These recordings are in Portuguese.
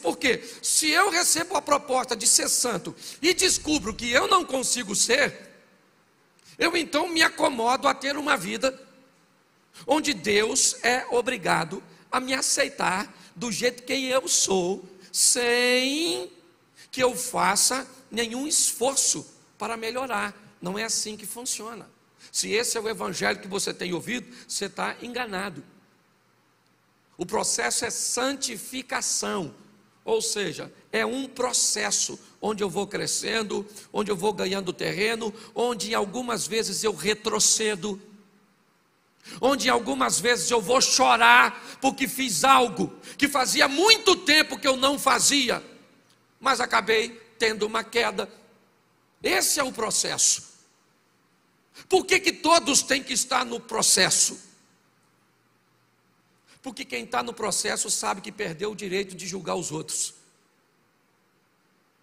Porque se eu recebo a proposta de ser santo e descubro que eu não consigo ser, eu então me acomodo a ter uma vida onde Deus é obrigado a me aceitar do jeito que eu sou, sem que eu faça nenhum esforço para melhorar. Não é assim que funciona. Se esse é o evangelho que você tem ouvido, você está enganado. O processo é santificação, ou seja, é um processo onde eu vou crescendo, onde eu vou ganhando terreno, onde algumas vezes eu retrocedo, onde algumas vezes eu vou chorar porque fiz algo que fazia muito tempo que eu não fazia, mas acabei tendo uma queda. Esse é o processo. Por que todos têm que estar no processo? Porque quem está no processo sabe que perdeu o direito de julgar os outros.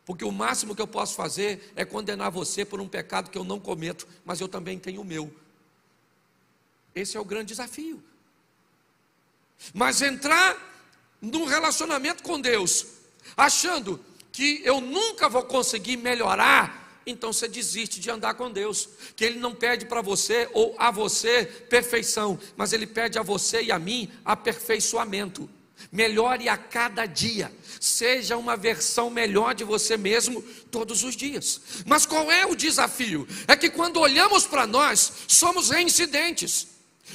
Porque o máximo que eu posso fazer é condenar você por um pecado que eu não cometo, mas eu também tenho o meu. Esse é o grande desafio. Mas entrar num relacionamento com Deus, achando que eu nunca vou conseguir melhorar, então você desiste de andar com Deus. Que Ele não pede para você ou a você perfeição, mas Ele pede a você e a mim aperfeiçoamento. Melhore a cada dia, seja uma versão melhor de você mesmo todos os dias. Mas qual é o desafio? É que quando olhamos para nós, somos reincidentes.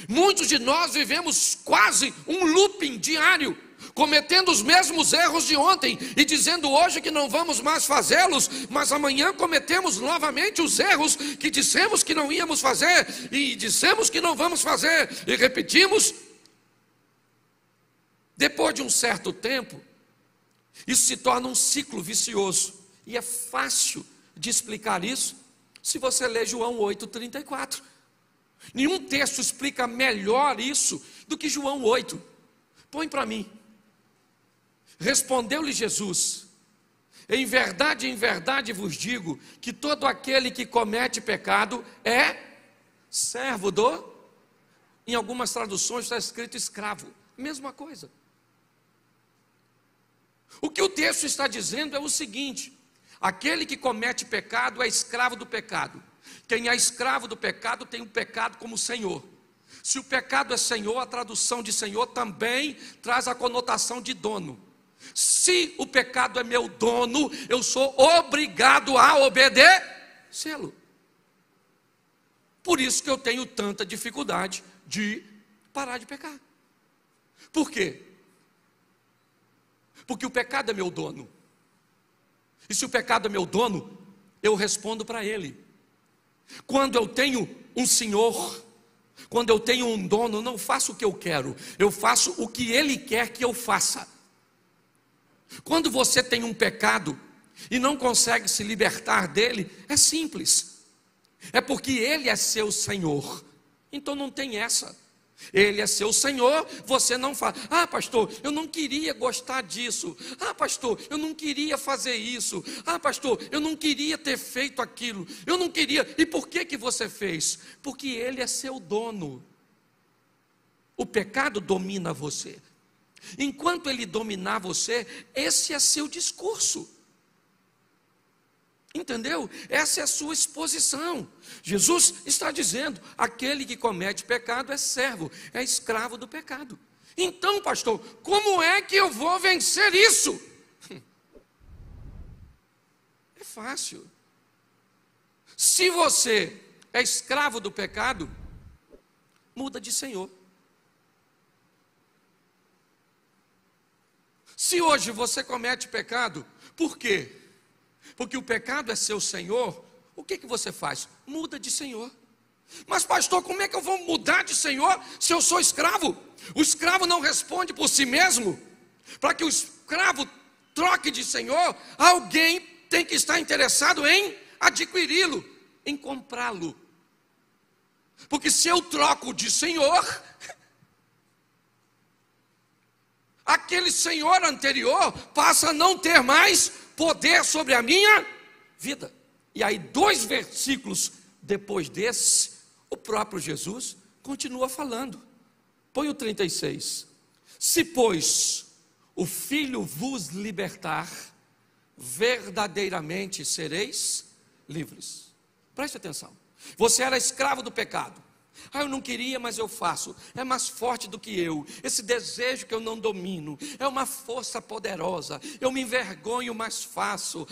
Muitos de nós vivemos quase um looping diário, cometendo os mesmos erros de ontem e dizendo hoje que não vamos mais fazê-los, mas amanhã cometemos novamente os erros que dissemos que não íamos fazer e dissemos que não vamos fazer e repetimos. Depois de um certo tempo, isso se torna um ciclo vicioso, e é fácil de explicar isso se você ler João 8,34. Nenhum texto explica melhor isso do que João 8. Põe para mim. Respondeu-lhe Jesus: em verdade vos digo, que todo aquele que comete pecado é servo do... Em algumas traduções está escrito escravo, mesma coisa. O que o texto está dizendo é o seguinte: aquele que comete pecado é escravo do pecado. Quem é escravo do pecado tem o pecado como senhor. Se o pecado é senhor, a tradução de senhor também traz a conotação de dono. Se o pecado é meu dono, eu sou obrigado a obedecê-lo. Por isso que eu tenho tanta dificuldade de parar de pecar. Por quê? Porque o pecado é meu dono. E se o pecado é meu dono, eu respondo para ele. Quando eu tenho um senhor, quando eu tenho um dono, eu não faço o que eu quero, eu faço o que ele quer que eu faça. Quando você tem um pecado e não consegue se libertar dele, é simples. É porque ele é seu senhor. Então não tem essa. Ele é seu senhor, você não fala: ah, pastor, eu não queria gostar disso. Ah, pastor, eu não queria fazer isso. Ah, pastor, eu não queria ter feito aquilo. Eu não queria. E por que você fez? Porque ele é seu dono. O pecado domina você. Enquanto ele dominar você, esse é seu discurso. Entendeu? Essa é a sua exposição. Jesus está dizendo: aquele que comete pecado é servo, é escravo do pecado. Então, pastor, como é que eu vou vencer isso? É fácil. Se você é escravo do pecado, muda de senhor. Se hoje você comete pecado, por quê? Porque o pecado é seu senhor, o que você faz? Muda de senhor. Mas pastor, como é que eu vou mudar de senhor se eu sou escravo? O escravo não responde por si mesmo. Para que o escravo troque de senhor, alguém tem que estar interessado em adquiri-lo, em comprá-lo. Porque se eu troco de senhor, aquele senhor anterior passa a não ter mais poder sobre a minha vida. E aí 2 versículos depois desse, o próprio Jesus continua falando. Põe o 36. Se pois o Filho vos libertar, verdadeiramente sereis livres. Preste atenção. Você era escravo do pecado. Eu não queria, mas eu faço. É mais forte do que eu. Esse desejo que eu não domino é uma força poderosa. Eu me envergonho, mas faço.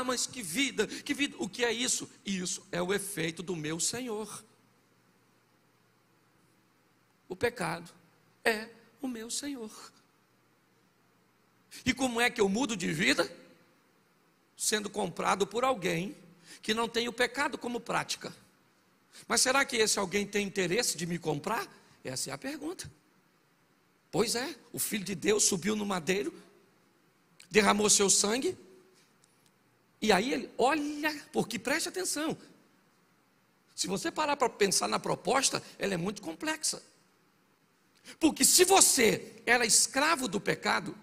Mas que vida, que vida. O que é isso? Isso é o efeito do meu Senhor. O pecado é o meu Senhor. E como é que eu mudo de vida? Sendo comprado por alguém que não tem o pecado como prática. Mas será que esse alguém tem interesse de me comprar? Essa é a pergunta. Pois é, o Filho de Deus subiu no madeiro, derramou seu sangue, e aí ele, olha, porque preste atenção, se você parar para pensar na proposta, ela é muito complexa. Porque se você era escravo do pecado,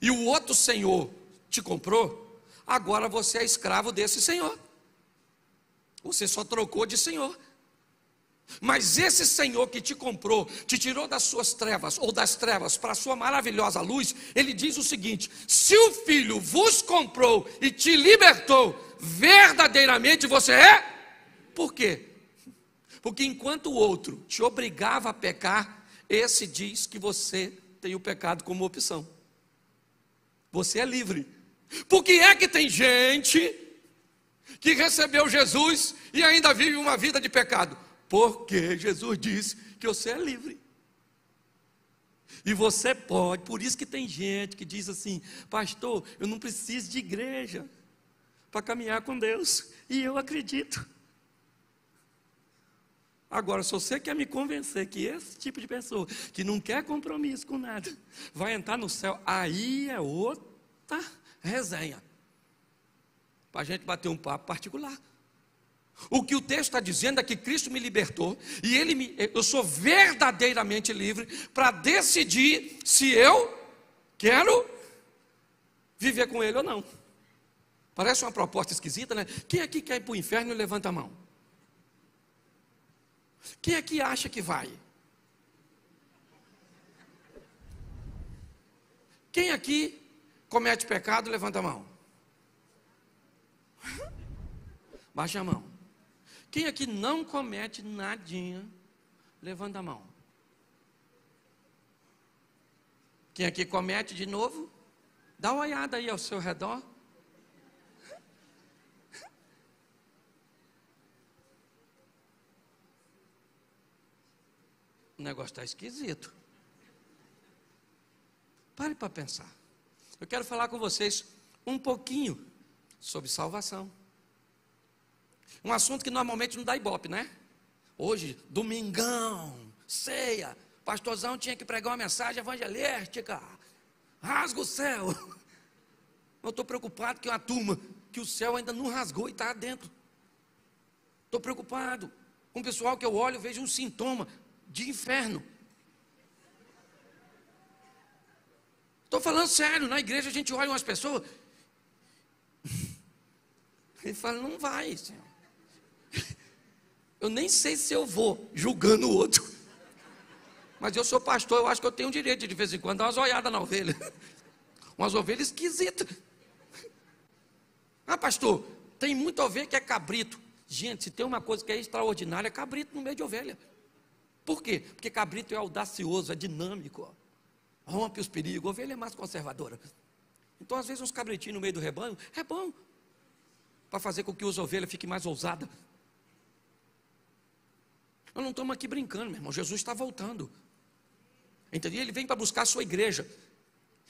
e o outro senhor te comprou, agora você é escravo desse senhor. Você só trocou de senhor. Mas esse Senhor que te comprou, te tirou das suas trevas, ou das trevas para a sua maravilhosa luz, ele diz o seguinte: se o Filho vos comprou e te libertou, verdadeiramente você é? Por quê? Porque enquanto o outro te obrigava a pecar, esse diz que você tem o pecado como opção. Você é livre. Por que é que tem gente que recebeu Jesus e ainda vive uma vida de pecado? Porque Jesus disse que você é livre. E você pode. Por isso que tem gente que diz assim: pastor, eu não preciso de igreja para caminhar com Deus. E eu acredito. Agora, se você quer me convencer que esse tipo de pessoa, que não quer compromisso com nada, vai entrar no céu, aí é outra resenha, para a gente bater um papo particular. O que o texto está dizendo é que Cristo me libertou, e eu sou verdadeiramente livre para decidir se eu quero viver com Ele ou não. Parece uma proposta esquisita, né? Quem aqui quer ir para o inferno, levanta a mão. Quem aqui acha que vai? Quem aqui comete pecado, levanta a mão. Baixa a mão. Quem aqui não comete nadinha, levanta a mão. Quem aqui comete de novo, dá uma olhada aí ao seu redor. O negócio está esquisito. Pare para pensar. Eu quero falar com vocês um pouquinho sobre salvação. Um assunto que normalmente não dá ibope, né? Hoje, domingão, ceia, pastorzão tinha que pregar uma mensagem evangelística. Rasga o céu. Eu estou preocupado que uma turma que o céu ainda não rasgou e está dentro. Estou preocupado com o pessoal que eu olho e vejo um sintoma de inferno. Estou falando sério, na igreja a gente olha umas pessoas e fala: não vai, Senhor. Eu nem sei se eu vou julgando o outro, mas eu sou pastor, eu acho que eu tenho o direito de vez em quando dar umas olhadas na ovelha. Umas ovelhas esquisitas. Pastor, tem muita ovelha que é cabrito. Gente, se tem uma coisa que é extraordinária, é cabrito no meio de ovelha. Por quê? Porque cabrito é audacioso, é dinâmico, rompe os perigos. Ovelha é mais conservadora. Então, às vezes, uns cabritinhos no meio do rebanho é bom, para fazer com que as ovelhas fiquem mais ousadas. Nós não estamos aqui brincando, meu irmão. Jesus está voltando. Entendeu? Ele vem para buscar a sua igreja.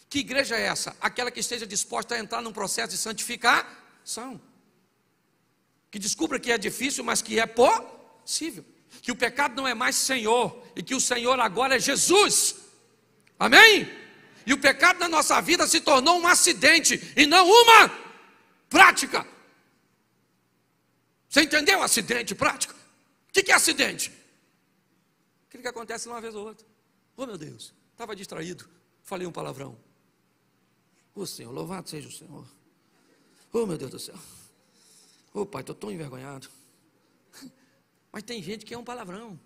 Que igreja é essa? Aquela que esteja disposta a entrar num processo de santificação. Que descubra que é difícil, mas que é possível. Que o pecado não é mais Senhor, e que o Senhor agora é Jesus. Amém? E o pecado na nossa vida se tornou um acidente e não uma prática. Você entendeu? Acidente e prática. O que é acidente? Aquilo que acontece uma vez ou outra. Oh, meu Deus, estava distraído, falei um palavrão. Oh, Senhor, louvado seja o Senhor. Oh, meu Deus do céu. Oh, Pai, estou tão envergonhado. Mas tem gente que é um palavrão.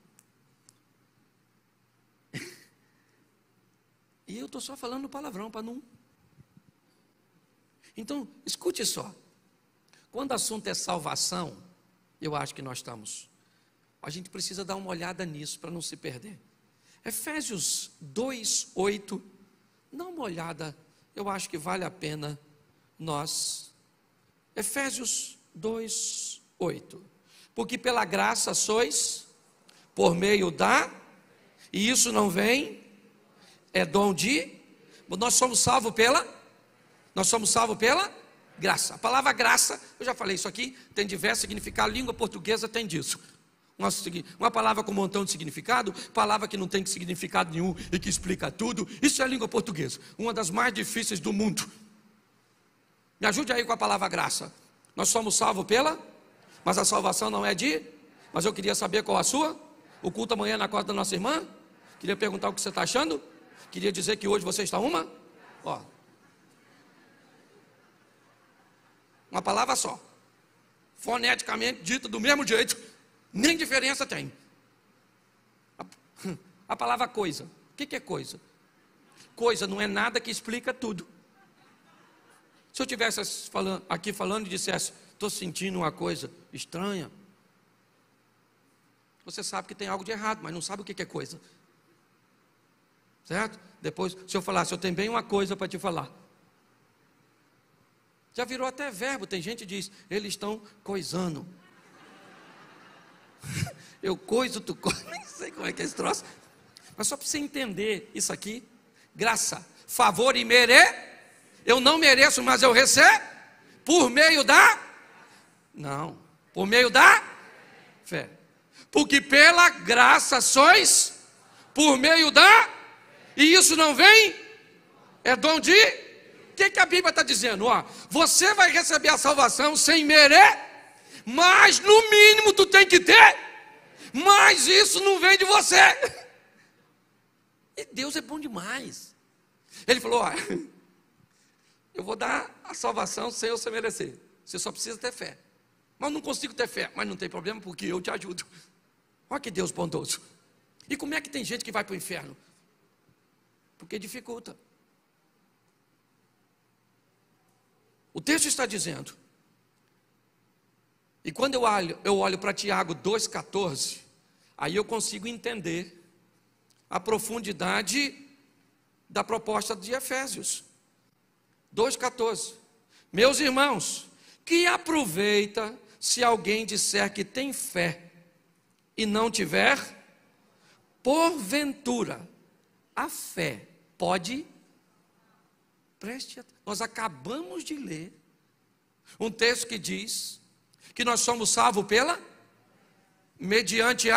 E eu estou só falando palavrão para não. Então, escute só. Quando o assunto é salvação, eu acho que nós estamos. A gente precisa dar uma olhada nisso para não se perder. Efésios 2:8. Dá uma olhada, eu acho que vale a pena nós. Efésios 2:8. Porque pela graça sois, por meio da, e isso não vem, é dom de, nós somos salvos pela graça. A palavra graça, eu já falei isso aqui, tem diversos significados, a língua portuguesa tem disso. Uma palavra com um montão de significado, palavra que não tem significado nenhum e que explica tudo, isso é a língua portuguesa, uma das mais difíceis do mundo. Me ajude aí com a palavra graça. Nós somos salvos mas a salvação não é mas eu queria saber qual a sua. O culto amanhã na casa da nossa irmã. Queria perguntar o que você está achando. Queria dizer que hoje você está uma palavra só, foneticamente dita do mesmo jeito, nem diferença tem. A palavra coisa, o que é coisa? Coisa não é nada que explica tudo. Se eu estivesse aqui falando e dissesse, estou sentindo uma coisa estranha, você sabe que tem algo de errado, mas não sabe o que é coisa, certo? Depois, se eu falasse, eu tenho bem uma coisa para te falar, já virou até verbo. Tem gente que diz, eles estão coisando. Eu coiso, tu coisa, nem sei como é que é esse troço. Mas só para você entender isso aqui, graça, favor e eu não mereço, mas eu recebo, por meio por meio da fé. Porque pela graça sois, por meio e isso não vem, é dom de, o que a Bíblia está dizendo? Você vai receber a salvação sem mas no mínimo tu tem que ter, mas isso não vem de você. E Deus é bom demais. Ele falou, eu vou dar a salvação sem você merecer, você só precisa ter fé. Mas não consigo ter fé, mas não tem problema porque eu te ajudo. Olha que Deus bondoso. E como é que tem gente que vai para o inferno? Porque dificulta. O texto está dizendo, e quando eu olho para Tiago 2,14, aí eu consigo entender a profundidade da proposta de Efésios 2,14. Meus irmãos, que aproveita se alguém disser que tem fé e não tiver, porventura, a fé pode, preste atenção, nós acabamos de ler um texto que diz que nós somos salvos mediante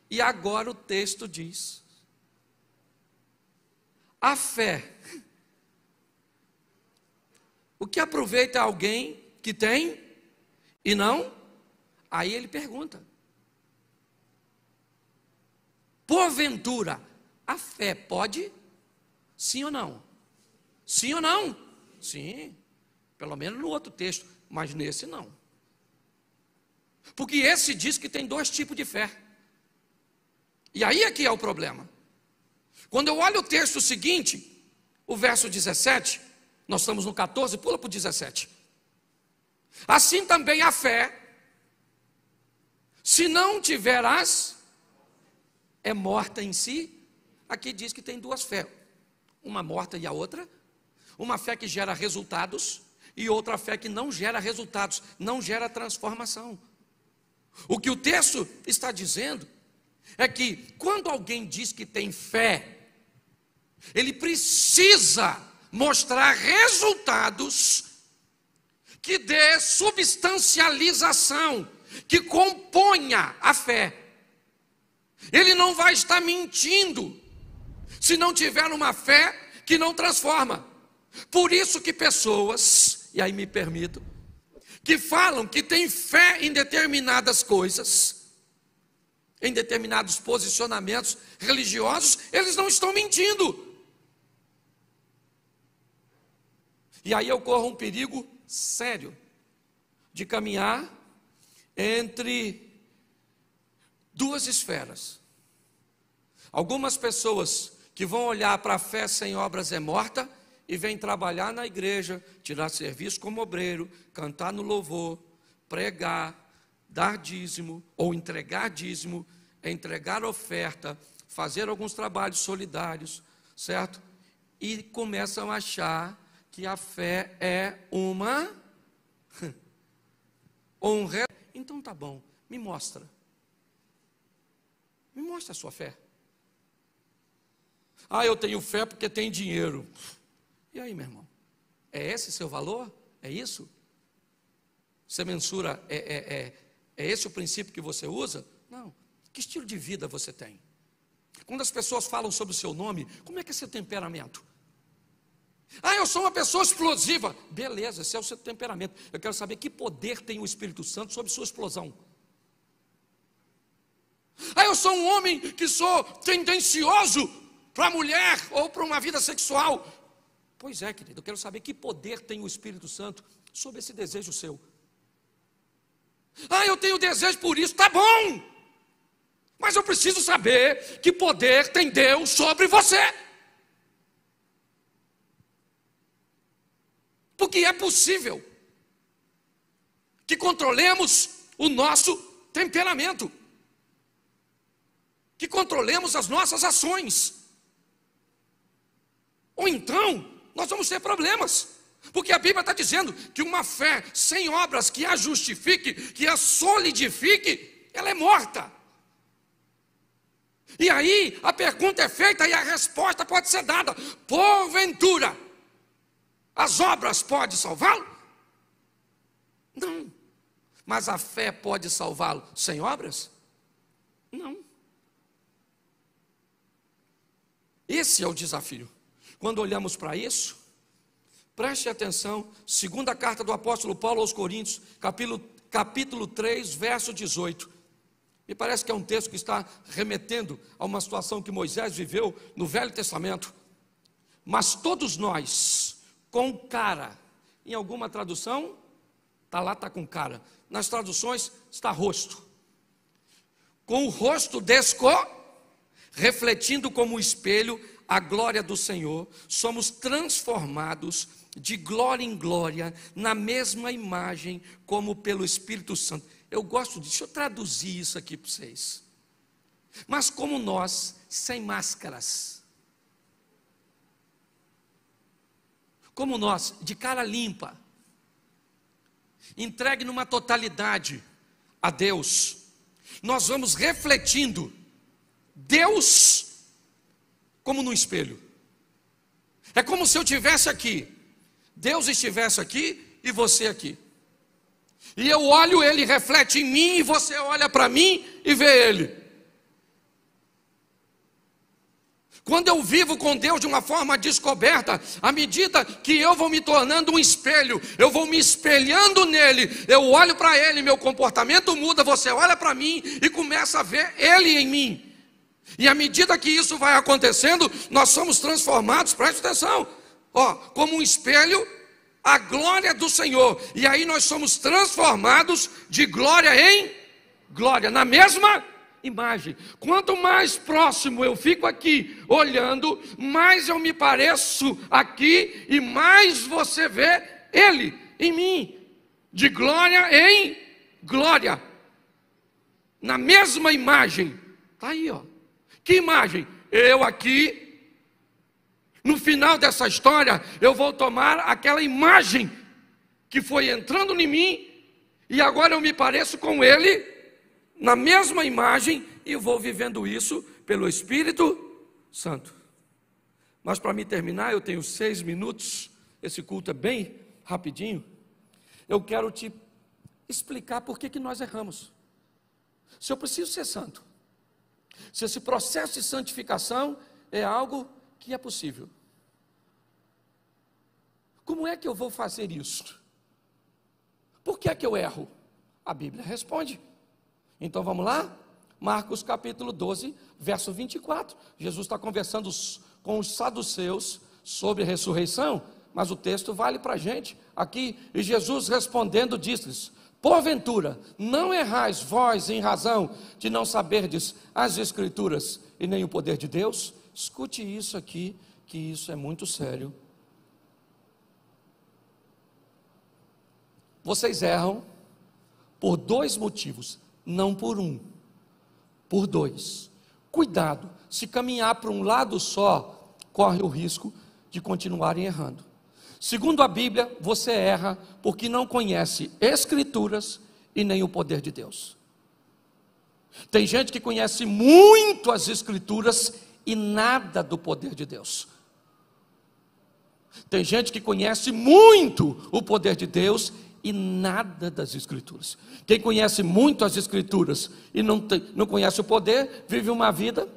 e agora o texto diz, a fé, o que aproveita alguém que tem e não? Aí ele pergunta, porventura, a fé pode? Sim ou não? Sim ou não? Sim, pelo menos no outro texto, mas nesse não. Porque esse diz que tem dois tipos de fé. E aí é que é o problema. Quando eu olho o texto seguinte, o verso 17, nós estamos no 14, pula para o 17. Assim também a fé, se não tiverás, é morta em si. Aqui diz que tem duas fés, uma morta e a outra. Uma fé que gera resultados e outra fé que não gera resultados, não gera transformação. O que o texto está dizendo é que quando alguém diz que tem fé, ele precisa mostrar resultados que dê substancialização, que componha a fé. Ele não vai estar mentindo se não tiver uma fé que não transforma. Por isso que pessoas, e aí me permito, que falam que têm fé em determinadas coisas, em determinados posicionamentos religiosos, eles não estão mentindo. E aí eu corro um perigo sério de caminhar entre duas esferas. Algumas pessoas que vão olhar para a fé sem obras é morta e vêm trabalhar na igreja, tirar serviço como obreiro, cantar no louvor, pregar, dar dízimo ou entregar dízimo, entregar oferta, fazer alguns trabalhos solidários, certo? E começam a achar que a fé é uma honra. Então tá bom, me mostra. Me mostra a sua fé. Ah, eu tenho fé porque tenho dinheiro. E aí, meu irmão? É esse seu valor? É isso? Você mensura, é esse o princípio que você usa? Não. Que estilo de vida você tem? Quando as pessoas falam sobre o seu nome, como é que é seu temperamento? Ah, eu sou uma pessoa explosiva. Beleza, esse é o seu temperamento. Eu quero saber que poder tem o Espírito Santo sobre sua explosão. Ah, eu sou um homem que sou tendencioso para a mulher ou para uma vida sexual. Pois é, querido, eu quero saber que poder tem o Espírito Santo sobre esse desejo seu. Ah, eu tenho desejo por isso, tá bom. Mas eu preciso saber que poder tem Deus sobre você. Porque é possível que controlemos o nosso temperamento, que controlemos as nossas ações. Ou então, nós vamos ter problemas. Porque a Bíblia está dizendo que uma fé sem obras que a justifique, que a solidifique, ela é morta. E aí, a pergunta é feita e a resposta pode ser dada. Porventura, as obras podem salvá-lo? Não. Mas a fé pode salvá-lo sem obras? Não. Esse é o desafio. Quando olhamos para isso, preste atenção, segunda carta do apóstolo Paulo aos Coríntios, capítulo 3, verso 18. Me parece que é um texto que está remetendo a uma situação que Moisés viveu no Velho Testamento. Mas todos nós, com cara, em alguma tradução, está lá, está com cara. Nas traduções, está rosto. Com o rosto refletindo como um espelho a glória do Senhor, somos transformados de glória em glória, na mesma imagem, como pelo Espírito Santo. Eu gosto disso, deixa eu traduzir isso aqui para vocês. Mas como nós, sem máscaras, como nós, de cara limpa, entregue numa totalidade a Deus, nós vamos refletindo Deus como no espelho. É como se eu estivesse aqui, Deus estivesse aqui e você aqui. E eu olho, Ele reflete em mim e você olha para mim e vê Ele. Quando eu vivo com Deus de uma forma descoberta, à medida que eu vou me tornando um espelho, eu vou me espelhando nele, eu olho para Ele, meu comportamento muda, você olha para mim e começa a ver Ele em mim. E à medida que isso vai acontecendo, nós somos transformados, preste atenção, como um espelho, a glória do Senhor. E aí nós somos transformados de glória em glória, na mesma imagem. Quanto mais próximo eu fico aqui, olhando, mais eu me pareço aqui, e mais você vê Ele em mim, de glória em glória, na mesma imagem. Está aí, que imagem? Eu aqui. No final dessa história, eu vou tomar aquela imagem que foi entrando em mim, e agora eu me pareço com Ele, na mesma imagem, e vou vivendo isso pelo Espírito Santo. Mas para me terminar, eu tenho 6 minutos, esse culto é bem rapidinho. Eu quero te explicar por que nós erramos. Se eu preciso ser santo, se esse processo de santificação é algo que é possível, como é que eu vou fazer isso? Por que é que eu erro? A Bíblia responde. Então vamos lá? Marcos capítulo 12, verso 24. Jesus está conversando com os saduceus sobre ressurreição, mas o texto vale para a gente aqui. E Jesus respondendo disse-lhes: porventura, não errais vós em razão de não saberdes as Escrituras e nem o poder de Deus? escute isso aqui, que isso é muito sério. Vocês erram por 2 motivos, não por um, por 2. Cuidado, se caminhar para um lado só, corre o risco de continuarem errando. Segundo a Bíblia, você erra porque não conhece Escrituras e nem o poder de Deus. Tem gente que conhece muito as Escrituras e nada do poder de Deus. Tem gente que conhece muito o poder de Deus e nada das Escrituras. Quem conhece muito as Escrituras e não conhece o poder, vive uma vida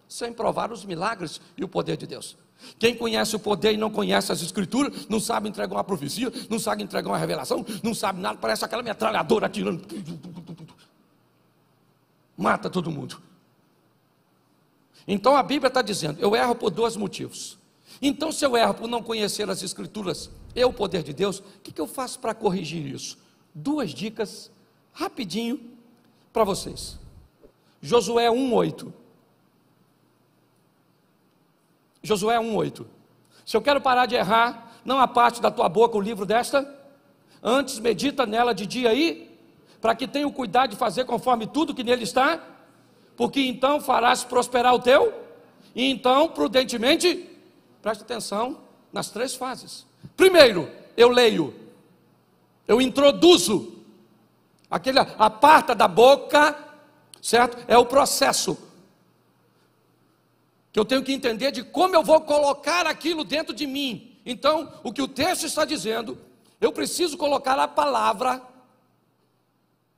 sem provar os milagres e o poder de Deus. Quem conhece o poder e não conhece as Escrituras, não sabe entregar uma profecia, não sabe entregar uma revelação, não sabe nada, parece aquela metralhadora atirando, mata todo mundo. Então a Bíblia está dizendo, eu erro por 2 motivos. Então, se eu erro por não conhecer as Escrituras e o poder de Deus, o que eu faço para corrigir isso? 2 dicas, rapidinho, para vocês. Josué 1:8. Josué 1:8. Se eu quero parar de errar, não aparte da tua boca o livro desta, antes medita nela de dia e, para que tenha o cuidado de fazer conforme tudo que nele está, porque então farás prosperar o teu, e então prudentemente. Preste atenção nas 3 fases. Primeiro, eu leio, eu introduzo, a parte da boca, certo? É o processo, que eu tenho que entender de como eu vou colocar aquilo dentro de mim. Então, o que o texto está dizendo, eu preciso colocar a palavra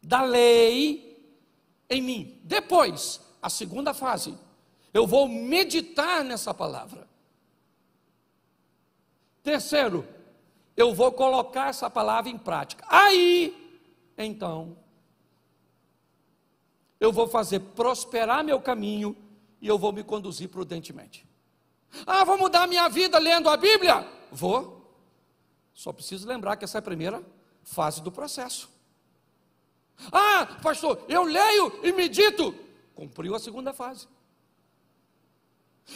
da lei em mim. Depois, a segunda fase, eu vou meditar nessa palavra. Terceiro, eu vou colocar essa palavra em prática. Aí, então, eu vou fazer prosperar meu caminho e eu vou me conduzir prudentemente. Ah, vou mudar a minha vida lendo a Bíblia? Vou. Só preciso lembrar que essa é a primeira fase do processo. Ah, pastor, eu leio e medito. Cumpriu a segunda fase.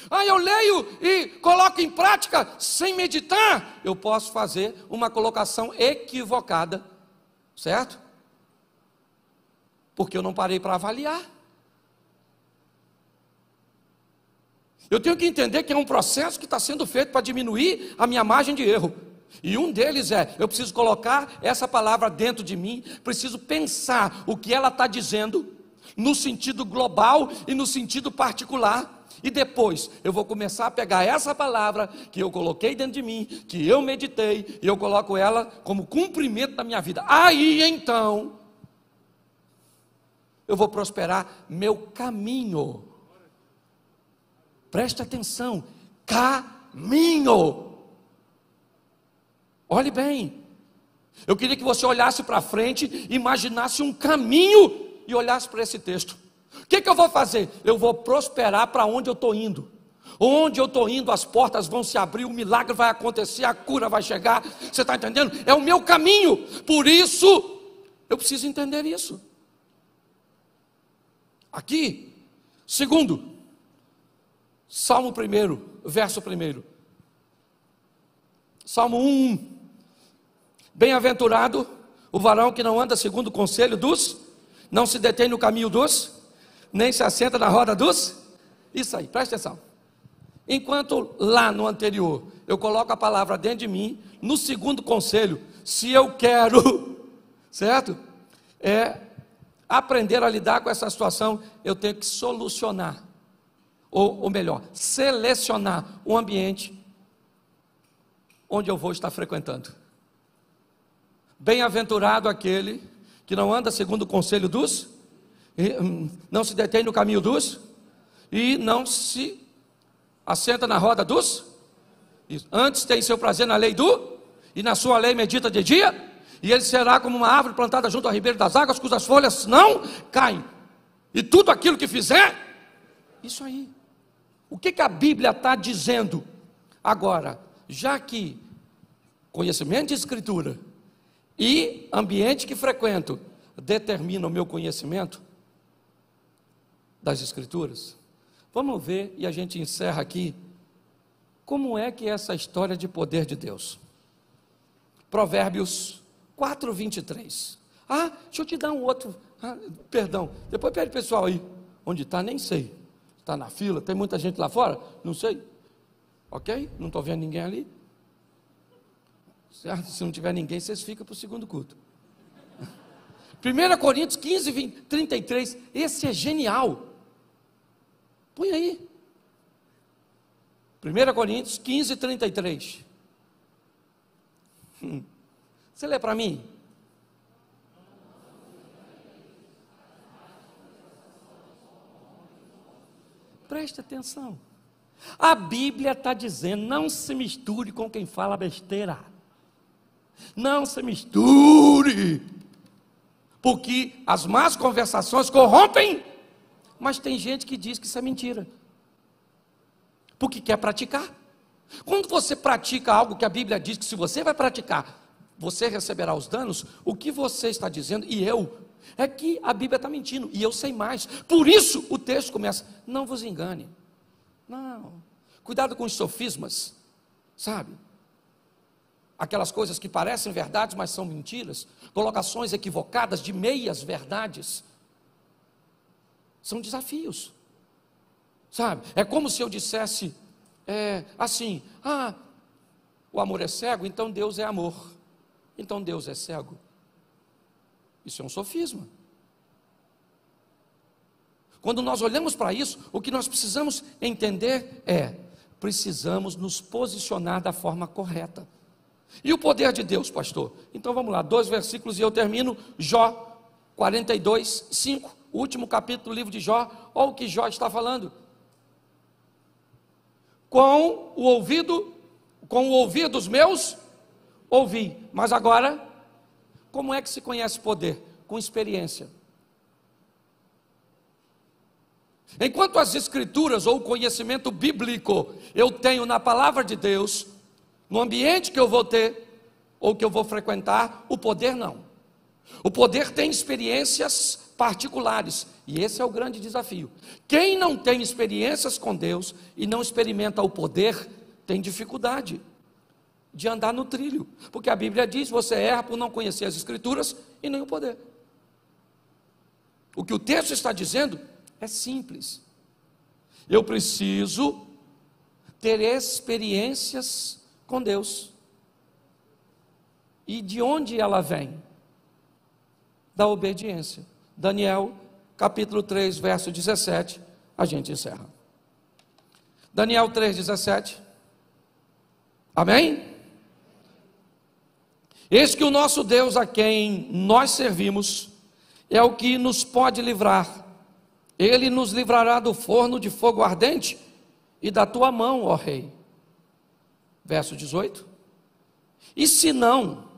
Ah, eu leio e coloco em prática sem meditar. Eu posso fazer uma colocação equivocada, certo? Porque eu não parei para avaliar. Eu tenho que entender que é um processo que está sendo feito para diminuir a minha margem de erro. E um deles é, eu preciso colocar essa palavra dentro de mim, preciso pensar o que ela está dizendo, no sentido global e no sentido particular. E depois eu vou começar a pegar essa palavra que eu coloquei dentro de mim, que eu meditei, e eu coloco ela como cumprimento da minha vida. Aí então, eu vou prosperar meu caminho. Preste atenção, caminho. Olhe bem, eu queria que você olhasse para frente, imaginasse um caminho e olhasse para esse texto. O que eu vou fazer? Eu vou prosperar para onde eu estou indo. Onde eu estou indo, as portas vão se abrir, o milagre vai acontecer, a cura vai chegar. Você está entendendo? É o meu caminho. Por isso, eu preciso entender isso. Aqui, segundo, Salmo 1, verso 1. Salmo 1:1. Bem-aventurado o varão que não anda segundo o conselho dos, não se detém no caminho dos, nem se assenta na roda dos. Isso aí, presta atenção. Enquanto lá no anterior eu coloco a palavra dentro de mim, no segundo conselho, se eu quero, certo? Aprender a lidar com essa situação, eu tenho que solucionar, ou melhor, selecionar o ambiente onde eu vou estar frequentando. Bem-aventurado aquele que não anda segundo o conselho dos, não se detém no caminho dos, e não se assenta na roda dos, antes tem seu prazer na lei do, e na sua lei medita de dia, e ele será como uma árvore plantada junto ao ribeiro das águas, cujas folhas não caem, e tudo aquilo que fizer, isso aí. O que a Bíblia está dizendo? Agora, já que conhecimento de Escritura e ambiente que frequento determina o meu conhecimento das Escrituras, Vamos ver, e a gente encerra aqui, como é que é essa história de poder de Deus. Provérbios 4, 23. Deixa eu te dar um outro, perdão, depois pede pessoal aí, onde está, nem sei, está na fila, tem muita gente lá fora, não sei, ok? Não estou vendo ninguém ali, certo? Se não tiver ninguém, vocês ficam para o segundo culto. 1 Coríntios 15, 20, 33, esse é genial, põe aí, 1 Coríntios 15, 33, você lê para mim? Preste atenção, a Bíblia está dizendo, não se misture com quem fala besteira, não se misture, porque as más conversações corrompem, mas tem gente que diz que isso é mentira, porque quer praticar. Quando você pratica algo que a Bíblia diz que se você vai praticar, você receberá os danos, o que você está dizendo, e eu, é que a Bíblia está mentindo, e eu sei mais, por isso o texto começa, não vos engane, não, cuidado com os sofismas, sabe, aquelas coisas que parecem verdades, mas são mentiras, colocações equivocadas de meias verdades, são desafios, sabe, é como se eu dissesse, assim, o amor é cego, então Deus é amor, então Deus é cego, isso é um sofisma. Quando nós olhamos para isso, o que nós precisamos entender precisamos nos posicionar da forma correta. E o poder de Deus, pastor? Então vamos lá, 2 versículos e eu termino. Jó 42, 5, o último capítulo do livro de Jó. Olha o que Jó está falando. Com o ouvir dos meus, ouvi. Mas agora, como é que se conhece poder? Com experiência. Enquanto as escrituras ou o conhecimento bíblico eu tenho na palavra de Deus, no ambiente que eu vou ter, ou que eu vou frequentar, o poder não. O poder tem experiências particulares, e esse é o grande desafio. Quem não tem experiências com Deus e não experimenta o poder, tem dificuldade de andar no trilho, porque a Bíblia diz, você erra por não conhecer as escrituras e nem o poder. O que o texto está dizendo é simples, eu preciso ter experiências com Deus, e de onde ela vem? Da obediência. Daniel, capítulo 3, verso 17, a gente encerra. Daniel 3, 17, amém? Eis que o nosso Deus, a quem nós servimos, é o que nos pode livrar, Ele nos livrará do forno de fogo ardente e da tua mão, ó rei. Verso 18, e se não,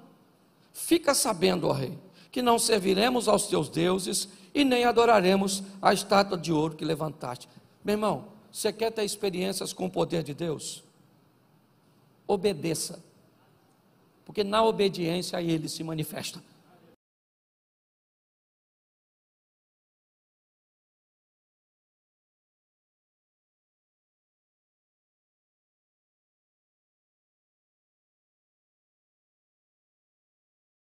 fica sabendo, ó rei, que não serviremos aos teus deuses e nem adoraremos a estátua de ouro que levantaste. Meu irmão, você quer ter experiências com o poder de Deus? Obedeça, porque na obediência ele se manifesta.